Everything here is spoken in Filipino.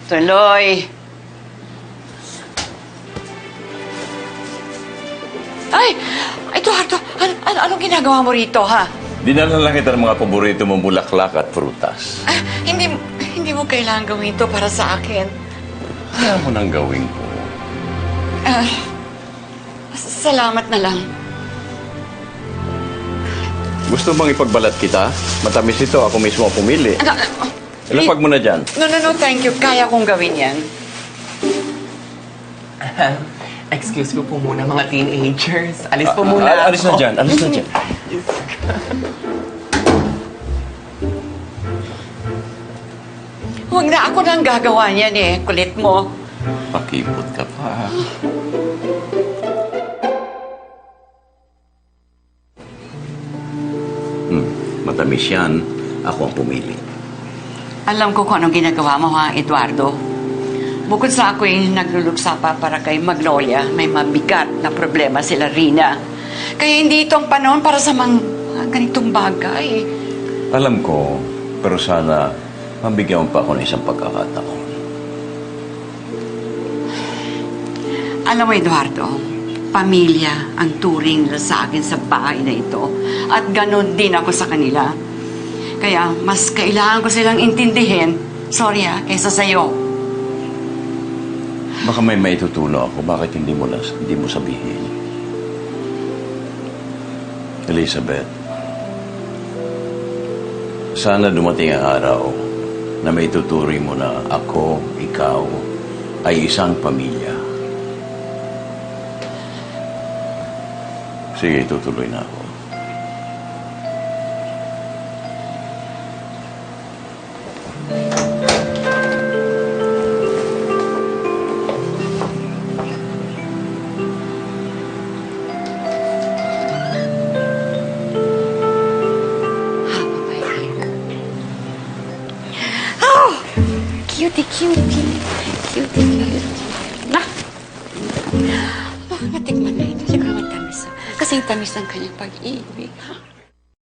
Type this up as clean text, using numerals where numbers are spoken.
Tuloy. Ay! Eduardo, anong ginagawa mo rito, ha? Dinala lang kita ng mga paborito mong bulaklak at prutas. Ah, hindi mo kailangan gawin to para sa akin. Kaya mo nang gawin ko. Ah, salamat na lang. Gusto bang ipagbalat kita? Matamis ito. Ako mismo ang pumili. Ilapag mo na dyan. No, thank you. Kaya kong gawin yan. Excuse me po muna, mga teenagers. Alis po muna Alis na dyan. Alis na dyan. Huwag na ako nang gagawa niyan eh. Kulit mo. Pakipot ka pa. Matamis yan. Ako ang pumili. Alam ko kung anong ginagawa mo, ha, Eduardo. Bukod sa ako'y nagluluksa pa para kay Magnolia, may mabigat na problema sila Rina. Kaya hindi ito ang panahon para sa mga ganitong bagay. Alam ko, pero sana mabigyan mo pa ako ng isang pagkakataon. Alam mo, Eduardo, pamilya ang turing nila sa akin sa bahay na ito. At ganon din ako sa kanila. Kaya mas kailangan ko silang intindihin, sorry ha, kaysa sa'yo. Baka may maitutulo ako. Bakit hindi mo sabihin? Elizabeth, sana dumating ang araw na may tuturi mo na ako, ikaw, ay isang pamilya. Sige, tutuloy na ako. Cutie, cutie. Cutie, cutie. Na! Oh, natikman na ito. Siguro matamis. Kasing tamis ng kanyang pag-ibig.